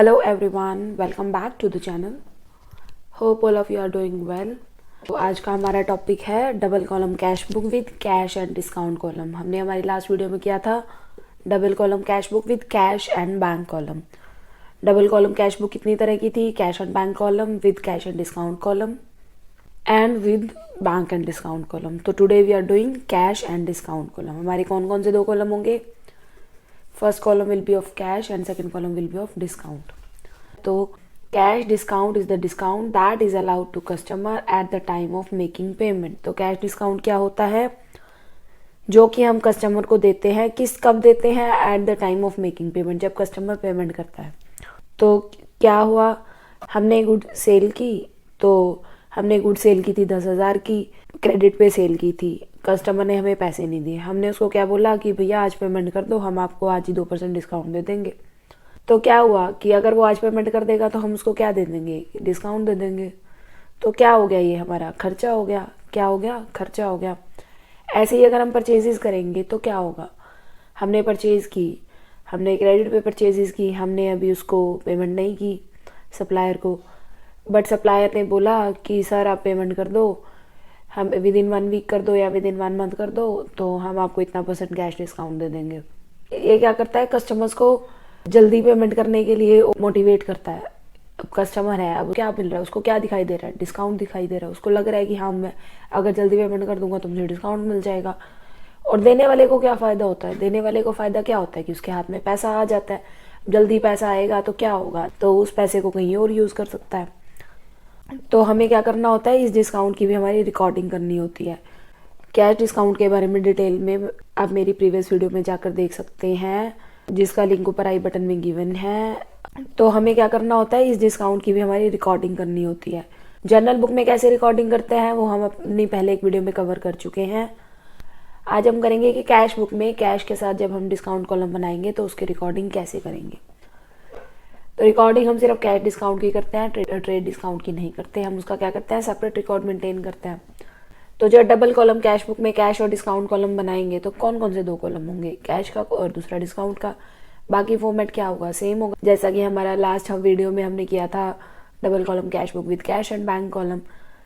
Hello everyone, welcome back to the channel. Hope all of you are doing well. तो आज का हमारा topic है double column cash book with cash and discount column. हमने हमारी last video में किया था double column cash book with cash and bank column. Double column cash book कितनी तरह की थी? Cash and bank column, with cash and discount column and with bank and discount column. तो today we are doing cash and discount column. हमारे कौन कौन से दो कॉलम होंगे? First column will be of cash and second column will be of discount. तो cash discount is the discount that is allowed to customer at the time of making payment. तो cash discount क्या होता है? जो कि हम customer को देते हैं। कब देते हैं? Eight the time of making payment, जब कस्टमर पेमेंट करता है। तो क्या हुआ, हमने गुड सेल की, तो हमने गुड सेल की थी 10,000 की, क्रेडिट पे सेल की थी, कस्टमर ने हमें पैसे नहीं दिए। हमने उसको क्या बोला कि भैया आज पेमेंट कर दो, हम आपको आज ही 2% डिस्काउंट दे देंगे। तो क्या हुआ कि अगर वो आज पेमेंट कर देगा तो हम उसको क्या दे देंगे? डिस्काउंट दे देंगे। तो क्या हो गया? ये हमारा खर्चा हो गया। क्या हो गया? खर्चा हो गया। ऐसे ही अगर हम परचेजेस करेंगे तो क्या होगा? हमने परचेज की, हमने क्रेडिट पे परचेजेस की, हमने अभी उसको पेमेंट नहीं की सप्लायर को, बट सप्लायर ने बोला कि सर आप पेमेंट कर दो, हम विद इन 1 वीक कर दो या विद इन 1 मंथ कर दो, तो हम आपको इतना % कैश डिस्काउंट दे देंगे। ये क्या करता है? कस्टमर्स को जल्दी पेमेंट करने के लिए मोटिवेट करता है। अब कस्टमर है, अब क्या मिल रहा है उसको? क्या दिखाई दे रहा है? डिस्काउंट दिखाई दे रहा है। उसको लग रहा है कि हाँ मैं अगर जल्दी पेमेंट कर दूंगा तो मुझे डिस्काउंट मिल जाएगा। और देने वाले को क्या फ़ायदा होता है? देने वाले को फ़ायदा क्या होता है कि उसके हाथ में पैसा आ जाता है। जल्दी पैसा आएगा तो क्या होगा? तो उस पैसे को कहीं और यूज़ कर सकता है। तो हमें क्या करना होता है? इस डिस्काउंट की भी हमारी रिकॉर्डिंग करनी होती है। कैश डिस्काउंट के बारे में डिटेल में आप मेरी प्रीवियस वीडियो में जाकर देख सकते हैं, जिसका लिंक ऊपर आई बटन में गिवन है। तो हमें क्या करना होता है? इस डिस्काउंट की भी हमारी रिकॉर्डिंग करनी होती है। जर्नल बुक में कैसे रिकॉर्डिंग करते हैं वो हम अपनी पहले एक वीडियो में कवर कर चुके हैं। आज हम करेंगे कि कैश बुक में कैश के साथ जब हम डिस्काउंट कॉलम बनाएंगे तो उसकी रिकॉर्डिंग कैसे करेंगे। तो रिकॉर्डिंग हम सिर्फ कैश डिस्काउंट की करते हैं, ट्रेड डिस्काउंट की नहीं करते। हम उसका क्या करते हैं? सेपरेट रिकॉर्ड मेंटेन करते हैं। तो जब डबल कॉलम कैश बुक में कैश और डिस्काउंट कॉलम बनाएंगे तो कौन कौन से दो कॉलम होंगे? कैश का और दूसरा डिस्काउंट का। बाकी फॉर्मेट क्या होगा? सेम होगा, जैसा कि हमारा लास्ट वीडियो में हमने किया था double column cash book with cash and bank column.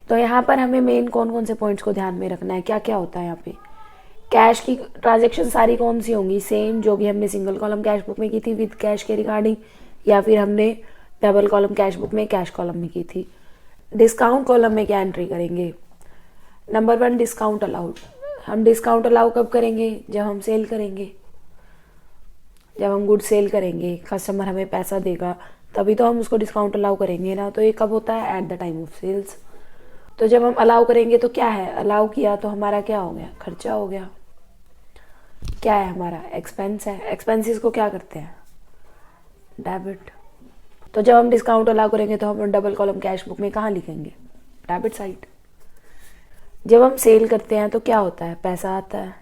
तो यहाँ पर हमें मेन कौन कौन से पॉइंट्स को ध्यान में रखना है, क्या क्या होता है यहाँ पे? कैश की ट्रांजेक्शन सारी कौन सी होंगी? सेम जो भी हमने सिंगल कॉलम कैश बुक में की थी विद कैश के रिगार्डिंग, या फिर हमने डबल कॉलम कैश बुक में कैश कॉलम में की थी। डिस्काउंट कॉलम में क्या एंट्री करेंगे? Number 1, discount allowed. हम डिस्काउंट अलाउ कब करेंगे? जब हम सेल करेंगे, जब हम गुड सेल करेंगे, कस्टमर हमें पैसा देगा, तभी तो हम उसको डिस्काउंट अलाउ करेंगे ना। तो ये कब होता है? At the time of sales. तो जब हम अलाउ करेंगे तो क्या है? अलाउ किया तो हमारा क्या हो गया? खर्चा हो गया। क्या है हमारा? एक्सपेंस है। एक्सपेंसेस को क्या करते हैं? डेबिट। तो जब हम डिस्काउंट अलाउ करेंगे तो हम डबल कॉलम कैश बुक में कहाँ लिखेंगे? Debit side. जब हम सेल करते हैं तो क्या होता है? पैसा आता है।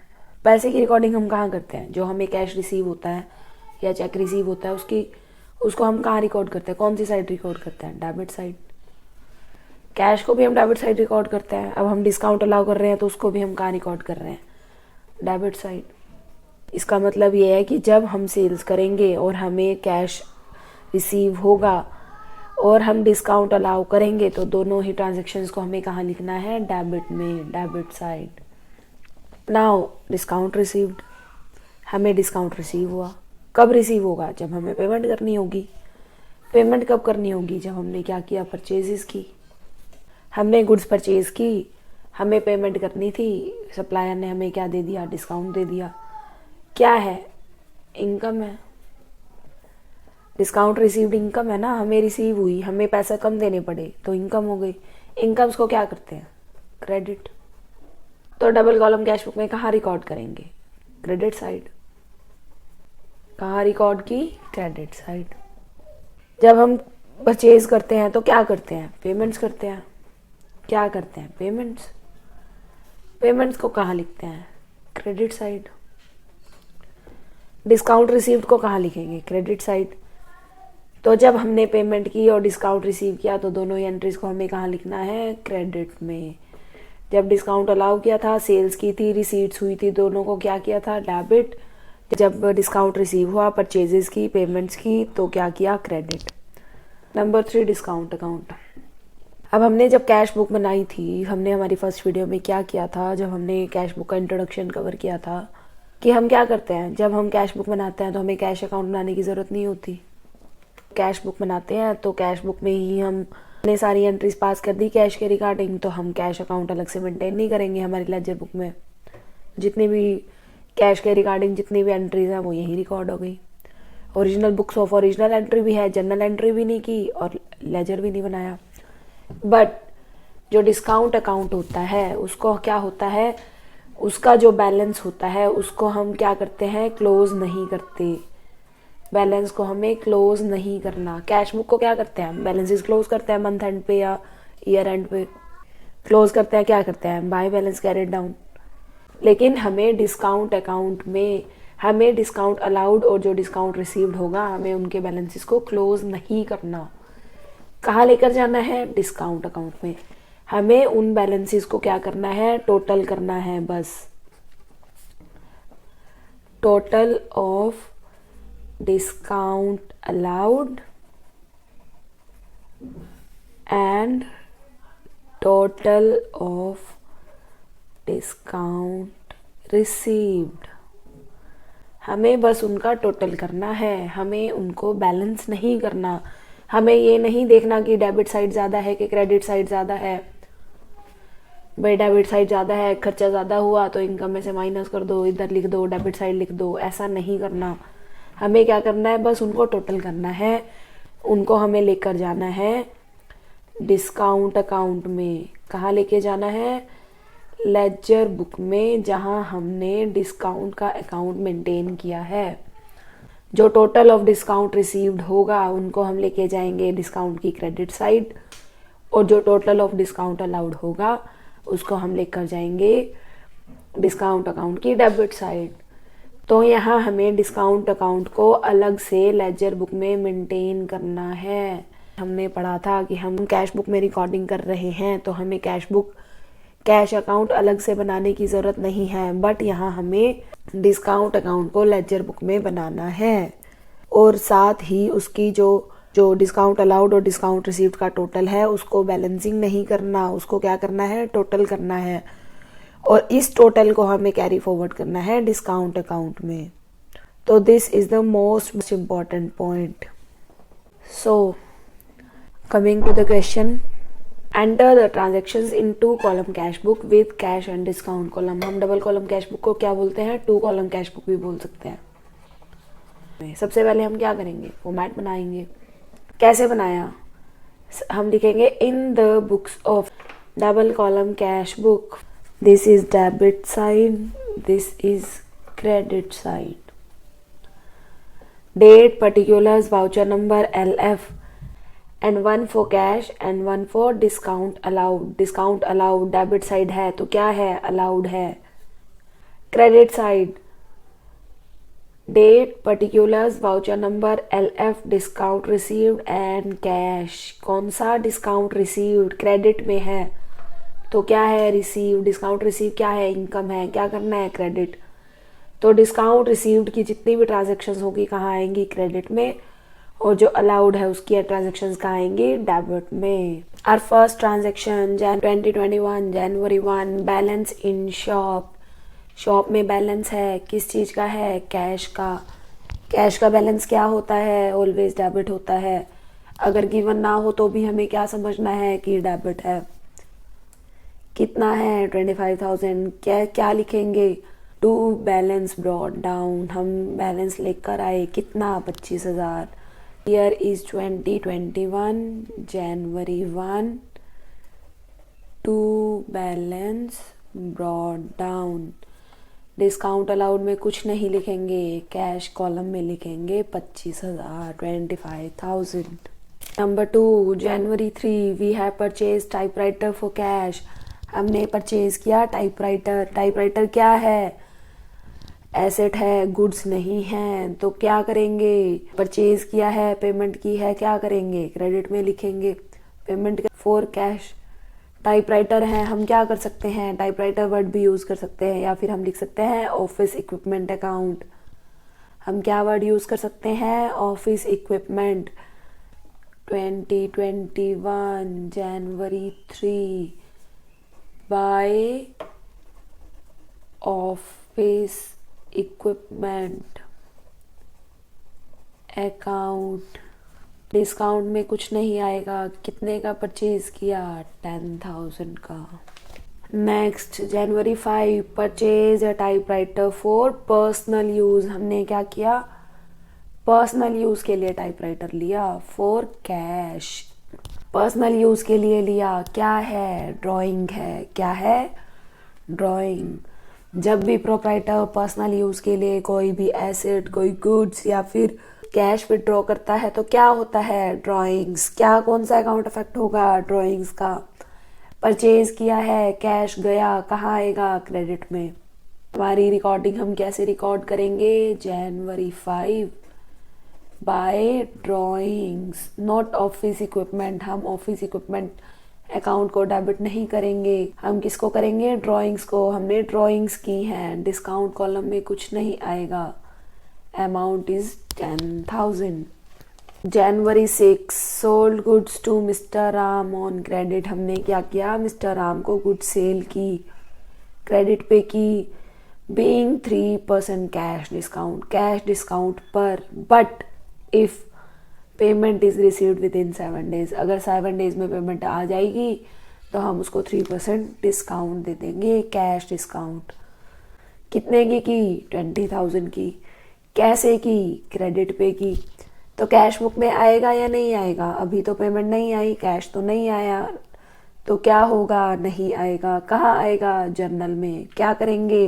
पैसे की रिकॉर्डिंग हम कहाँ करते हैं? जो हमें कैश रिसीव होता है या चेक रिसीव होता है उसको हम कहाँ रिकॉर्ड करते हैं? कौन सी साइड रिकॉर्ड करते हैं? Debit side. कैश को भी हम डेबिट साइड रिकॉर्ड करते हैं। अब हम डिस्काउंट अलाउ कर रहे हैं तो उसको भी हम कहाँ रिकॉर्ड कर रहे हैं? Debit side. इसका मतलब ये है कि जब हम सेल्स करेंगे और हमें कैश रिसीव होगा और हम डिस्काउंट अलाउ करेंगे तो दोनों ही ट्रांजेक्शन्स को हमें कहाँ लिखना है? डेबिट में, debit side. Now discount received, हमें डिस्काउंट रिसीव हुआ। कब रिसीव होगा? जब हमें पेमेंट करनी होगी। पेमेंट कब करनी होगी? जब हमने क्या किया? परचेजेस की। हमने गुड्स परचेज की, हमें पेमेंट करनी थी, सप्लायर ने हमें क्या दे दिया? डिस्काउंट दे दिया। क्या है? इनकम है। डिस्काउंट रिसीव्ड इनकम है ना, हमें रिसीव हुई, हमें पैसा कम देने पड़े तो इनकम हो गई। इनकम्स को क्या करते हैं? क्रेडिट। तो डबल कॉलम कैश बुक में कहाँ रिकॉर्ड करेंगे? Credit side. कहाँ रिकॉर्ड की? Credit side. जब हम परचेज करते हैं तो क्या करते हैं? पेमेंट्स करते हैं। क्या करते हैं? पेमेंट्स। पेमेंट्स को कहाँ लिखते हैं? Credit side. डिस्काउंट रिसीव्ड को कहाँ लिखेंगे? Credit side. तो जब हमने पेमेंट की और डिस्काउंट रिसीव किया तो दोनों ही एंट्रीज को हमें कहाँ लिखना है? क्रेडिट में। जब डिस्काउंट अलाउ किया था, सेल्स की थी, रिसीट्स हुई थी, दोनों को क्या किया था? डेबिट। जब डिस्काउंट रिसीव हुआ, परचेजेस की, पेमेंट्स की, तो क्या किया? क्रेडिट। Number 3 discount account. अब हमने जब कैश बुक बनाई थी, हमने हमारी फर्स्ट वीडियो में क्या किया था, जब हमने कैश बुक का इंट्रोडक्शन कवर किया था कि हम क्या करते हैं जब हम कैश बुक बनाते हैं तो हमें कैश अकाउंट बनाने की ज़रूरत नहीं होती। कैश बुक बनाते हैं तो कैश बुक में ही हमने सारी एंट्रीज पास कर दी कैश के रिगार्डिंग, तो हम कैश अकाउंट अलग से मेंटेन नहीं करेंगे। हमारी लेजर बुक में जितनी भी कैश के रिगार्डिंग जितनी भी एंट्रीज हैं वो यही रिकॉर्ड हो गई। Original books of original entry भी है, जनरल एंट्री भी नहीं की और लेजर भी नहीं बनाया। बट जो डिस्काउंट अकाउंट होता है उसको क्या होता है, उसका जो बैलेंस होता है उसको हम क्या करते हैं, क्लोज नहीं करते। बैलेंस को हमें क्लोज नहीं करना। कैश बुक को क्या करते हैं, बैलेंसेस क्लोज करते हैं मंथ एंड पे या ईयर एंड पे क्लोज करते हैं। क्या करते हैं, बाय बैलेंस कैरेट डाउन। लेकिन हमें डिस्काउंट अकाउंट में हमें डिस्काउंट अलाउड और जो डिस्काउंट रिसीव्ड होगा हमें उनके बैलेंसेस को क्लोज नहीं करना। कहाँ लेकर जाना है, डिस्काउंट अकाउंट में। हमें उन बैलेंसेस को क्या करना है, टोटल करना है बस। Total of discount allowed and total of discount received. हमें बस उनका टोटल करना है, हमें उनको बैलेंस नहीं करना। हमें ये नहीं देखना कि डेबिट साइड ज़्यादा है कि क्रेडिट साइड ज़्यादा है। भाई डेबिट साइड ज़्यादा है, खर्चा ज़्यादा हुआ तो इनकम में से माइनस कर दो, इधर लिख दो, डेबिट साइड लिख दो, ऐसा नहीं करना। हमें क्या करना है, बस उनको टोटल करना है। उनको हमें लेकर जाना है डिस्काउंट अकाउंट में। कहाँ लेके जाना है, लेजर बुक में, जहाँ हमने डिस्काउंट का अकाउंट मेंटेन किया है। जो टोटल ऑफ डिस्काउंट रिसीव्ड होगा उनको हम लेके जाएंगे डिस्काउंट की क्रेडिट साइड, और जो टोटल ऑफ डिस्काउंट अलाउड होगा उसको हम लेकर जाएंगे डिस्काउंट अकाउंट की डेबिट साइड। तो यहाँ हमें डिस्काउंट अकाउंट को अलग से लेजर बुक में मेंटेन करना है। हमने पढ़ा था कि हम कैश बुक में रिकॉर्डिंग कर रहे हैं तो हमें कैश अकाउंट अलग से बनाने की ज़रूरत नहीं है, बट यहाँ हमें डिस्काउंट अकाउंट को लेजर बुक में बनाना है। और साथ ही उसकी जो डिस्काउंट अलाउड और डिस्काउंट रिसीव्ड का टोटल है उसको बैलेंसिंग नहीं करना, उसको क्या करना है, टोटल करना है। और इस टोटल को हमें कैरी फॉरवर्ड करना है डिस्काउंट अकाउंट में। तो this is the most important point. So coming to the question, enter the transactions in 2 column cash book with cash and discount column. हम डबल कॉलम कैश बुक को क्या बोलते हैं, 2 column cash book भी बोल सकते हैं। सबसे पहले हम क्या करेंगे, फॉर्मेट बनाएंगे। कैसे बनाया, हम लिखेंगे in the books of double column cash book, this is debit side, this is credit side. Date, particulars, voucher number, LF, and 1 for cash and 1 for discount allowed। Discount allowed debit side है तो क्या है, allowed है। Credit side, date, particulars, voucher number, LF, discount received and cash. कौन सा discount received, credit में है तो क्या है, रिसीव। डिस्काउंट रिसीव क्या है, इनकम है, क्या करना है, क्रेडिट। तो डिस्काउंट रिसीव्ड की जितनी भी ट्रांजेक्शन्स होगी कहाँ आएंगी, क्रेडिट में। और जो अलाउड है उसकी ट्रांजेक्शन्स कहाँ आएंगी, डेबिट में। Our first transaction 2021 January 1, balance in shop. Shop में बैलेंस है, किस चीज़ का है, कैश का। कैश का बैलेंस क्या होता है, ऑलवेज डेबिट होता है। अगर गिवन ना हो तो भी हमें क्या समझना है कि डेबिट है। कितना है, 25,000। क्या लिखेंगे, टू बैलेंस ब्रॉट डाउन। हम बैलेंस लेकर आए कितना, 25,000। Year is 2021 January 1, to balance brought down. Discount allowed में कुछ नहीं लिखेंगे, कैश कॉलम में लिखेंगे 25,000, 25,000। Number 2, January 3, we have purchase typewriter for cash. हमने परचेज किया टाइपराइटर। टाइपराइटर क्या है, एसेट है, गुड्स नहीं है। तो क्या करेंगे, परचेज किया है, पेमेंट की है, क्या करेंगे, क्रेडिट में लिखेंगे पेमेंट फॉर कैश। टाइपराइटर है, हम क्या कर सकते हैं, टाइपराइटर वर्ड भी यूज़ कर सकते हैं, या फिर हम लिख सकते हैं ऑफिस इक्विपमेंट अकाउंट। हम क्या वर्ड यूज़ कर सकते हैं, office equipment. 2021 January 3 by office equipment account. Discount में कुछ नहीं आएगा। कितने का परचेज किया? 10,000 का। Next January 5 purchase a typewriter for personal use. हमने क्या किया? पर्सनल यूज़ के लिए टाइपराइटर लिया। फॉर कैश, पर्सनल यूज़ के लिए लिया। क्या है? ड्राइंग है। क्या है? ड्राइंग। जब भी प्रोप्राइटर पर्सनल यूज़ के लिए कोई भी एसेट, कोई गुड्स या फिर कैश विड्रॉ करता है तो क्या होता है? ड्राइंग्स। क्या, कौन सा अकाउंट अफेक्ट होगा? ड्राइंग्स का। परचेज किया है, कैश गया, कहाँ आएगा? क्रेडिट में। हमारी रिकॉर्डिंग हम कैसे रिकॉर्ड करेंगे? January 5 by drawings, not office equipment. हम ऑफिस इक्विपमेंट अकाउंट को डेबिट नहीं करेंगे। हम किसको करेंगे? ड्राइंग्स को। हमने ड्राइंग्स की हैं। डिस्काउंट कॉलम में कुछ नहीं आएगा। Amount is 10,000। January 6 sold goods to mister Ram on credit. हमने क्या किया? मिस्टर राम को गुड्स सेल की, क्रेडिट पे की। Being 3% cash discount, cash discount पर। But if payment is received within 7 days, अगर 7 डेज में पेमेंट आ जाएगी तो हम उसको 3% डिस्काउंट दे देंगे, कैश डिस्काउंट। कितने की? 20,000 की। कैसे की? क्रेडिट पे की। तो कैश बुक में आएगा या नहीं आएगा? अभी तो पेमेंट नहीं आई, कैश तो नहीं आया, तो क्या होगा? नहीं आएगा। कहाँ आएगा? जर्नल में। क्या करेंगे?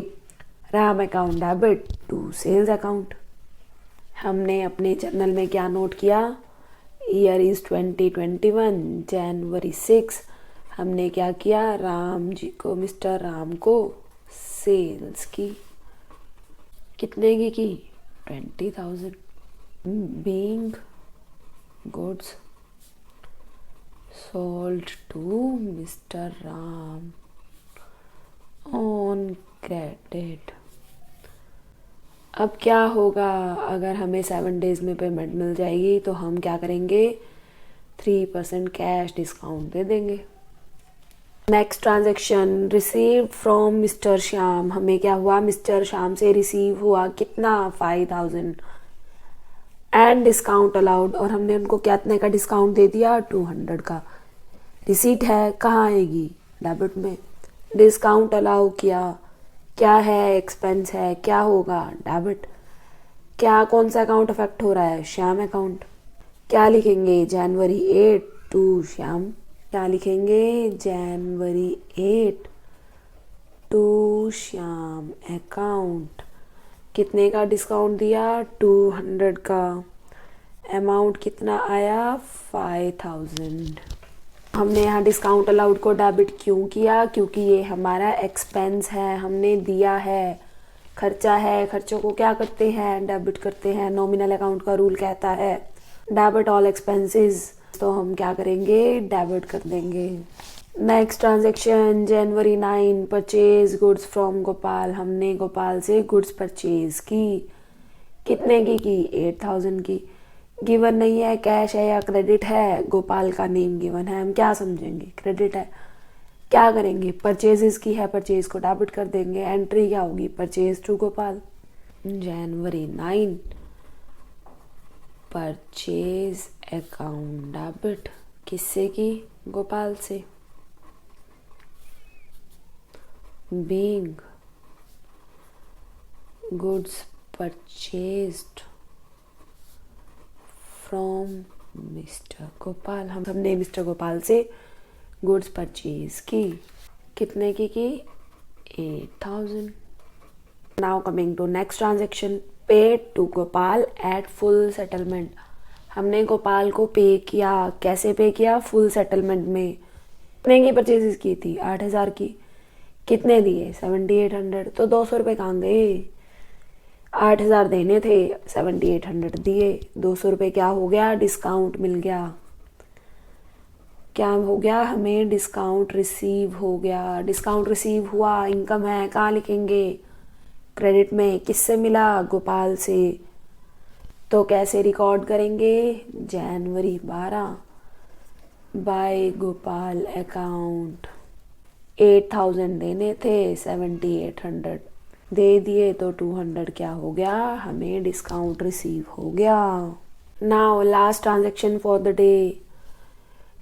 Ram account debit to sales account. हमने अपने जर्नल में क्या नोट किया? Year is 2021 January 6। हमने क्या किया? राम जी को, मिस्टर राम को सेल्स की। कितने की? 20,000। Being goods sold to mister Ram on credit. अब क्या होगा? अगर हमें 7 डेज में पेमेंट मिल जाएगी तो हम क्या करेंगे? 3% कैश डिस्काउंट दे देंगे। Next transaction received from mister Shyam. हमें क्या हुआ? मिस्टर श्याम से रिसीव हुआ। कितना? 5,000 एंड डिस्काउंट अलाउड। और हमने उनको कितने का डिस्काउंट दे दिया? 200 का। रिसीट है, कहाँ आएगी? डेबिट में। डिस्काउंट अलाउ किया। क्या है? एक्सपेंस है। क्या होगा? डेबिट। क्या, कौन सा अकाउंट अफेक्ट हो रहा है? श्याम अकाउंट। क्या लिखेंगे? जनवरी 8 टू श्याम। क्या लिखेंगे? जनवरी 8 टू श्याम अकाउंट। कितने का डिस्काउंट दिया? 200 का। अमाउंट कितना आया? 5,000। हमने यहाँ डिस्काउंट अलाउड को डेबिट क्यों किया? क्योंकि ये हमारा एक्सपेंस है, हमने दिया है, खर्चा है। खर्चों को क्या करते हैं? डेबिट करते हैं। नॉमिनल अकाउंट का रूल कहता है डेबिट ऑल एक्सपेंसेस, तो हम क्या करेंगे? डेबिट कर देंगे। Next transaction January 9 purchase goods from Gopal. हमने गोपाल से गुड्स परचेज की। कितने की? 8,000 की। गिवन नहीं है, कैश है या क्रेडिट है? गोपाल का नेम गिवन है, हम क्या समझेंगे? क्रेडिट है। क्या करेंगे? परचेजेस की है, परचेज को डेबिट कर देंगे। एंट्री क्या होगी? Purchase to Gopal. January 9 purchase account debit. किससे की? गोपाल से। Being goods purchased from mister Gopal. हमने मिस्टर गोपाल से गुड्स परचेज की। कितने की? 8,000। Now coming to next transaction paid to Gopal at full settlement. हमने गोपाल को पे किया। कैसे पे किया? फुल सेटलमेंट में। कितने की परचेजेस की थी? 8,000 की। कितने दिए? 7,800। तो 200 रुपये कहाँ गए? 8,000 देने थे, 7,800 दिए। 200 रुपये क्या हो गया? डिस्काउंट मिल गया। क्या हो गया? हमें डिस्काउंट रिसीव हो गया। डिस्काउंट रिसीव हुआ, इनकम है, कहाँ लिखेंगे? क्रेडिट में। किससे मिला? गोपाल से। तो कैसे रिकॉर्ड करेंगे? जनवरी 12 बाय गोपाल अकाउंट 8000 देने थे, 7800 दे दिए, तो 200 क्या हो गया, हमें डिस्काउंट रिसीव हो गया। Now last transaction for the day.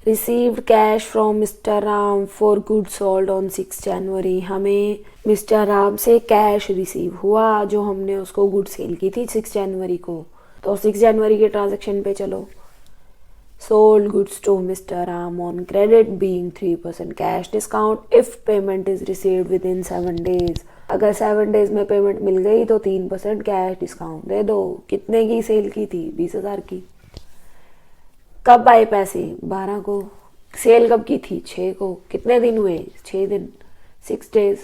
Received cash from mister Ram for good sold on 6 जनवरी। हमें मिस्टर राम से कैश रिसीव हुआ जो हमने उसको गुड सेल की थी 6 जनवरी को। तो 6 जनवरी के ट्रांजेक्शन पे चलो। Sold goods to mister Ram on credit being 3% cash discount if payment is received within 7 days। अगर 7 days में पेमेंट मिल गई तो 3% कैश डिस्काउंट दे दो। कितने की सेल की थी? 20,000 की। कब आए पैसे? 12 को। सेल कब की थी? 6 को। कितने दिन हुए? 6 दिन, 6 days।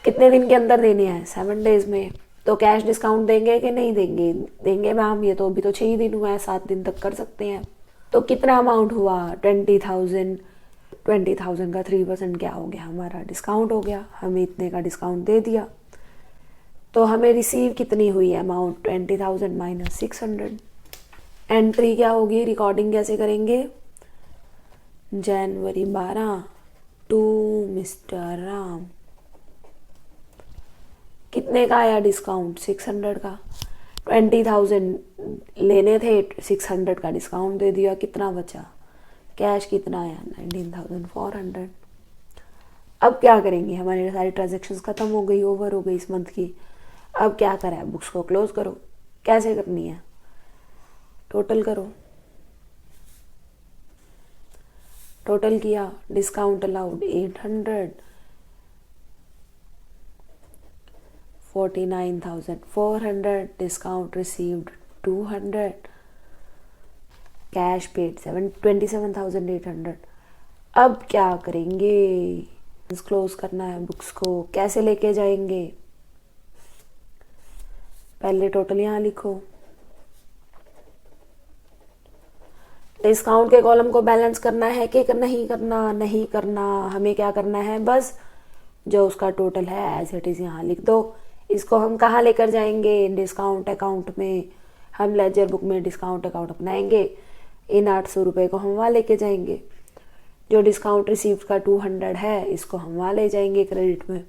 कितने दिन के अंदर देने हैं? 7 days में। तो कैश डिस्काउंट देंगे कि नहीं देंगे? देंगे मैम, ये तो अभी तो 6 ही दिन हुआ है, 7 दिन तक कर सकते हैं। तो कितना अमाउंट हुआ? 20,000। 20,000 का 3% क्या हो गया? हमारा डिस्काउंट हो गया। हमें इतने का डिस्काउंट दे दिया। तो हमें रिसीव कितनी हुई अमाउंट? 20,000 माइनस 600। एंट्री क्या होगी? रिकॉर्डिंग कैसे करेंगे? जनवरी 12 टू मिस्टर राम। कितने का आया डिस्काउंट? 600 का। 20,000 लेने थे, 600 का डिस्काउंट दे दिया। कितना बचा? कैश कितना आया? 19,400। अब क्या करेंगे? हमारी सारी ट्रांजेक्शन्स खत्म हो गई, ओवर हो गई इस मंथ की। अब क्या करें? बुक्स को क्लोज करो। कैसे करनी है? टोटल करो। टोटल किया, discount allowed 800, 49,400, discount received 200, cash paid 27,800। अब क्या करेंगे? क्लोज करना है बुक्स को। कैसे लेके जाएंगे? पहले टोटल यहाँ लिखो। डिस्काउंट के कॉलम को बैलेंस करना है कि नहीं करना? नहीं करना। हमें क्या करना है? बस जो उसका टोटल है एज इट इज यहाँ लिख दो। इसको हम कहाँ लेकर जाएंगे? डिस्काउंट अकाउंट में। हम लेजर बुक में डिस्काउंट अकाउंट अपनाएंगे। इन 800 रुपये को हम वहाँ लेके जाएंगे। जो डिस्काउंट रिसीव्ड का 200 है, इसको हम वहाँ ले जाएंगे क्रेडिट में।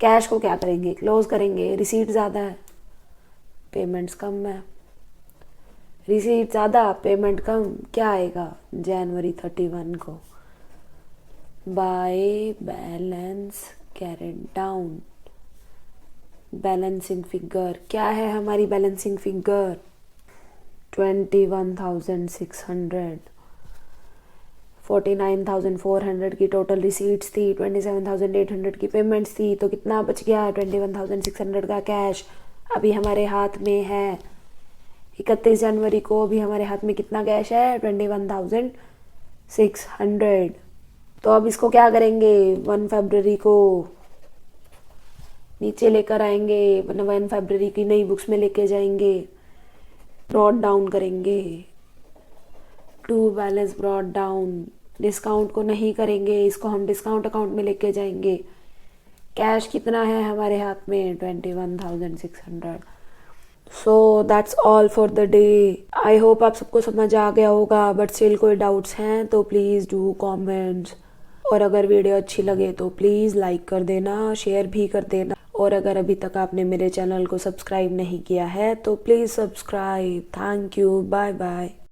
कैश को क्या करेंगे? क्लोज करेंगे। रिसीट ज़्यादा है, पेमेंट्स कम है। रिसीट ज़्यादा, पेमेंट कम, क्या आएगा? जनवरी 31 को by balance carried down. Balancing figure क्या है हमारी? Balancing figure 21,600। 49,400 की टोटल रिसीट्स थी, 27,800 की पेमेंट्स थी। तो कितना बच गया? 21,600 का कैश अभी हमारे हाथ में है। 31 जनवरी को भी हमारे हाथ में कितना कैश है? 21,600। तो अब इसको क्या करेंगे? 1 फरवरी को नीचे लेकर आएंगे, 1 फरवरी की नई बुक्स में लेके जाएंगे, ब्रॉड डाउन करेंगे। To balance brought down. Discount को नहीं करेंगे, इसको हम डिस्काउंट अकाउंट में लेके जाएंगे। कैश कितना है हमारे हाथ में? 21,600। So that's all for the day. I hope आप सबको समझ आ गया होगा, बट स्टिल कोई डाउट्स हैं तो प्लीज़ डू कमेंट्स। और अगर वीडियो अच्छी लगे तो प्लीज़ लाइक कर देना, शेयर भी कर देना। और अगर अभी तक आपने मेरे चैनल को सब्सक्राइब नहीं किया है तो please subscribe. Thank you, bye bye.